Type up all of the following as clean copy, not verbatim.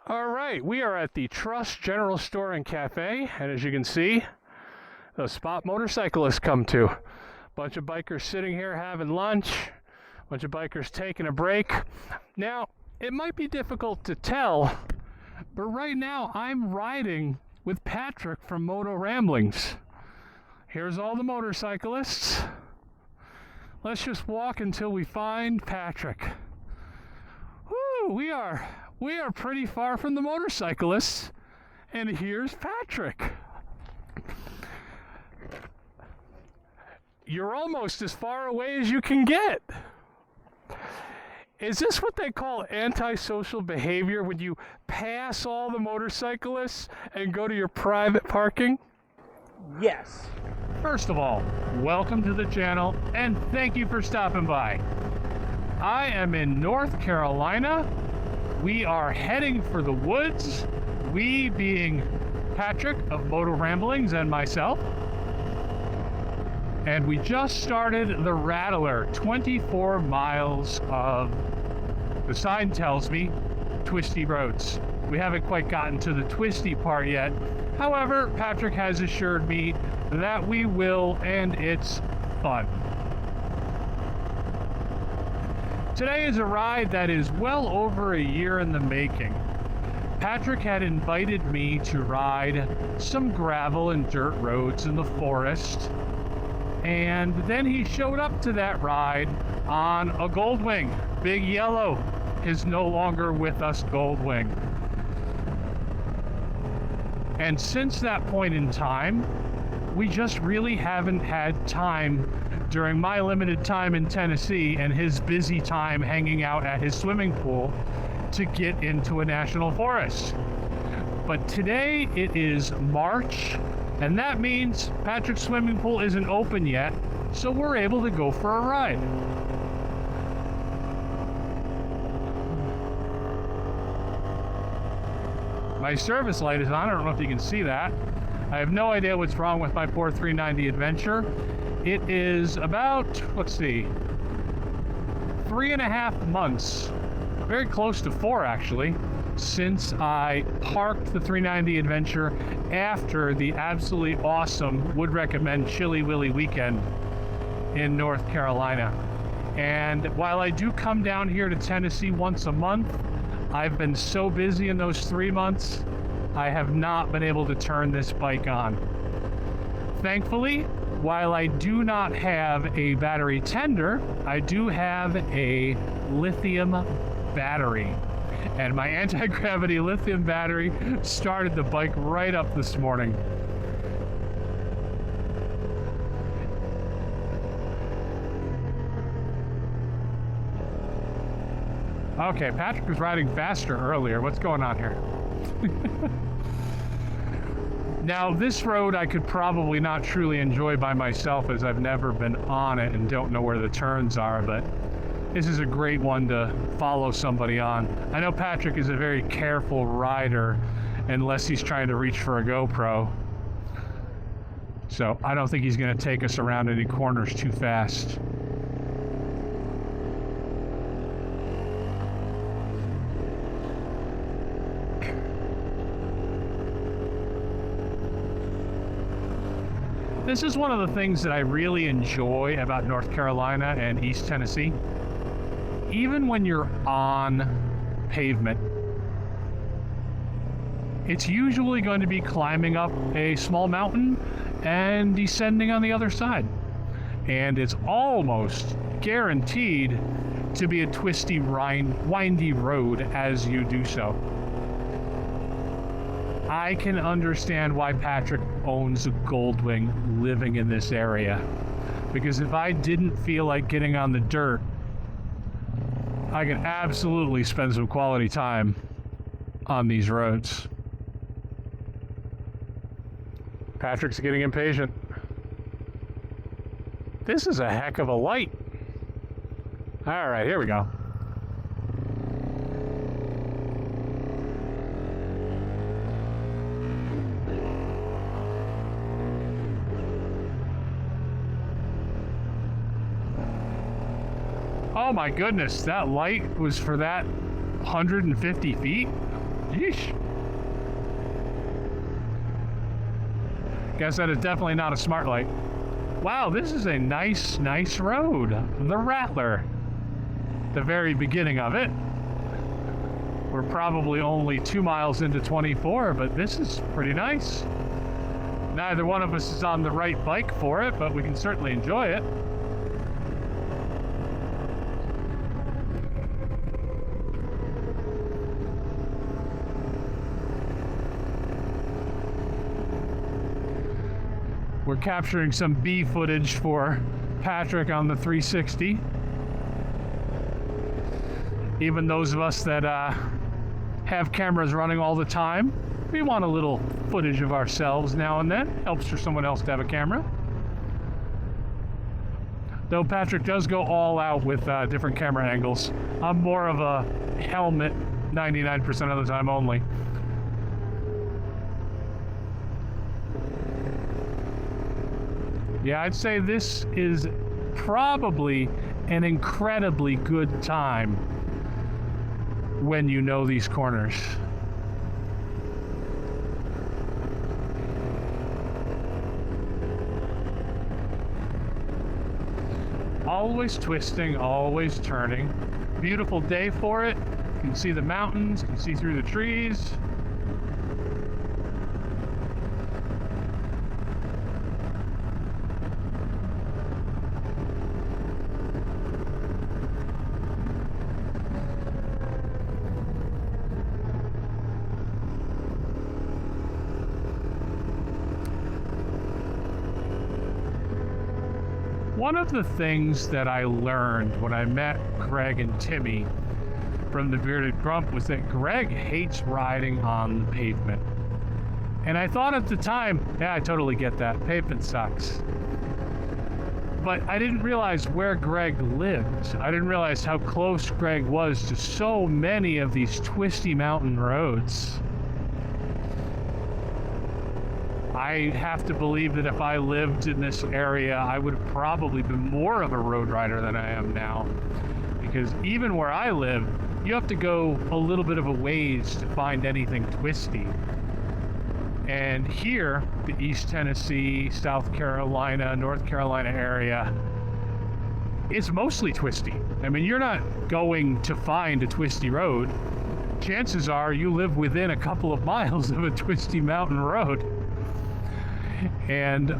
All right, we are at the Trust General Store and Cafe, and as you can see, the spot motorcyclists come to. Bunch of bikers sitting here having lunch, bunch of bikers taking a break. Now, it might be difficult to tell, but right now I'm riding with Patrick from Motoramblings. Here's all the motorcyclists. Let's just walk until we find Patrick. Woo, we are pretty far from the motorcyclists, and here's Patrick. You're almost as far away as you can get. Is this what they call antisocial behavior, when you pass all the motorcyclists and go to your private parking? Yes. First of all, welcome to the channel, and thank you for stopping by. I am in North Carolina. We are heading for the woods, we being Patrick of Motoramblings and myself. And we just started the Rattler, 24 miles of, the sign tells me, twisty roads. We haven't quite gotten to the twisty part yet. However, Patrick has assured me that we will, and it's fun. Today is a ride that is well over a year in the making. Patrick had invited me to ride some gravel and dirt roads in the forest, and then he showed up to that ride on a Goldwing. Big Yellow is no longer with us Goldwing. And since that point in time, we just really haven't had time, during my limited time in Tennessee and his busy time hanging out at his swimming pool, to get into a national forest. But today it is March, and that means Patrick's swimming pool isn't open yet, so we're able to go for a ride. My service light is on. I don't know if you can see that. I have no idea what's wrong with my poor 390 Adventure. It is about, let's see, 3.5 months, very close to 4 actually, since I parked the 390 Adventure after the absolutely awesome, would recommend Chilly Willy weekend in North Carolina. And while I do come down here to Tennessee once a month, I've been so busy in those 3 months, I have not been able to turn this bike on. Thankfully, while I do not have a battery tender, I do have a lithium battery. And my anti-gravity lithium battery started the bike right up this morning. Okay, Patrick was riding faster earlier. What's going on here? Now, this road I could probably not truly enjoy by myself, as I've never been on it and don't know where the turns are, but this is a great one to follow somebody on. I know Patrick is a very careful rider, unless he's trying to reach for a GoPro. So I don't think he's going to take us around any corners too fast. This is one of the things that I really enjoy about North Carolina and East Tennessee. Even when you're on pavement, it's usually going to be climbing up a small mountain and descending on the other side. And it's almost guaranteed to be a twisty, windy road as you do so. I can understand why Patrick owns a Goldwing living in this area. Because if I didn't feel like getting on the dirt, I can absolutely spend some quality time on these roads. Patrick's getting impatient. This is a heck of a light. All right, here we go. Oh my goodness, that light was for that 150 feet? Yeesh. Guess that is definitely not a smart light. Wow, this is a nice road. The Rattler. The very beginning of it. We're probably only 2 miles into 24, but this is pretty nice. Neither one of us is on the right bike for it, but we can certainly enjoy it. We're capturing some B footage for Patrick on the 360. Even those of us that have cameras running all the time, we want a little footage of ourselves now and then. Helps for someone else to have a camera. Though Patrick does go all out with different camera angles. I'm more of a helmet 99% of the time only. Yeah, I'd say this is probably an incredibly good time when you know these corners. Always twisting, always turning. Beautiful day for it. You can see the mountains, you can see through the trees. One of the things that I learned when I met Greg and Timmy from the Bearded Grump was that Greg hates riding on the pavement. And I thought at the time, yeah, I totally get that. Pavement sucks. But I didn't realize where Greg lived. I didn't realize how close Greg was to so many of these twisty mountain roads. I have to believe that if I lived in this area, I would have probably been more of a road rider than I am now. Because even where I live, you have to go a little bit of a ways to find anything twisty. And here, the East Tennessee, South Carolina, North Carolina area, it's mostly twisty. I mean, you're not going to find a twisty road. Chances are you live within a couple of miles of a twisty mountain road. And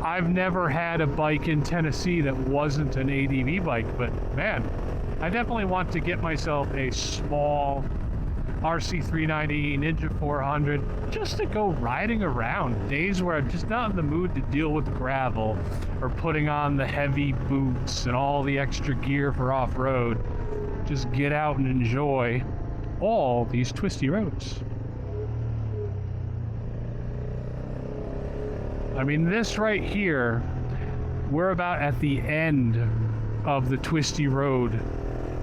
I've never had a bike in Tennessee that wasn't an ADV bike, but man, I definitely want to get myself a small RC 390, Ninja 400, just to go riding around. Days where I'm just not in the mood to deal with gravel or putting on the heavy boots and all the extra gear for off-road. Just get out and enjoy all these twisty roads. I mean, this right here, we're about at the end of the twisty road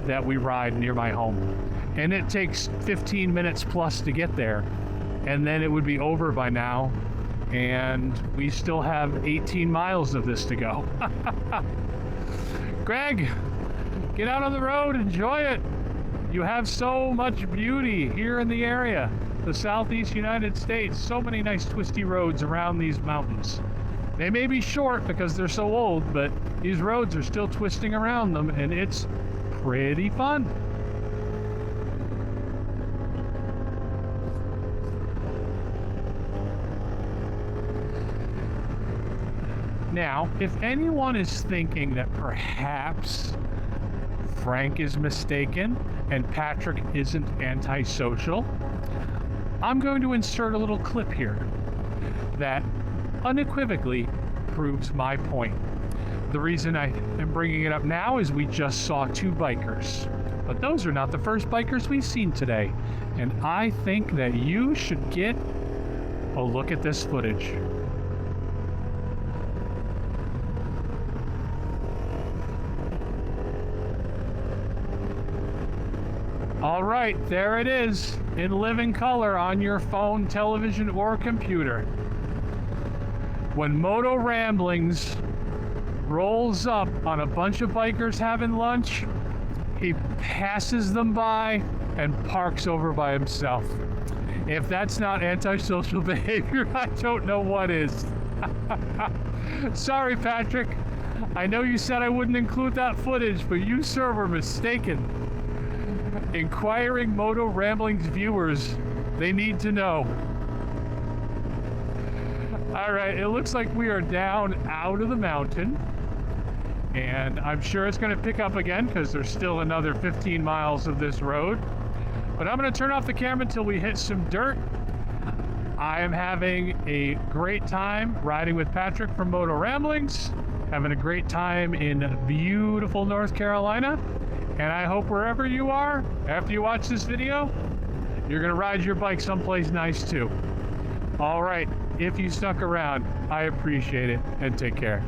that we ride near my home. And it takes 15 minutes plus to get there. And then it would be over by now. And we still have 18 miles of this to go. Greg, get out on the road, enjoy it. You have so much beauty here in the area. The southeast United States, so many nice twisty roads around these mountains. They may be short because they're so old, but these roads are still twisting around them, and it's pretty fun. Now, if anyone is thinking that perhaps Frank is mistaken and Patrick isn't antisocial, I'm going to insert a little clip here that unequivocally proves my point. The reason I am bringing it up now is we just saw two bikers, but those are not the first bikers we've seen today, and I think that you should get a look at this footage. All right, there it is in living color on your phone, television, or computer. When Motoramblings rolls up on a bunch of bikers having lunch, he passes them by and parks over by himself. If that's not antisocial behavior, I don't know what is. Sorry, Patrick. I know you said I wouldn't include that footage, but you, sir, were mistaken. Inquiring Motoramblings viewers, they need to know. All right, it looks like we are down out of the mountain. And I'm sure it's going to pick up again because there's still another 15 miles of this road. But I'm going to turn off the camera until we hit some dirt. I am having a great time riding with Patrick from Motoramblings, having a great time in beautiful North Carolina. And I hope wherever you are, after you watch this video, you're going to ride your bike someplace nice too. All right, if you stuck around, I appreciate it, and take care.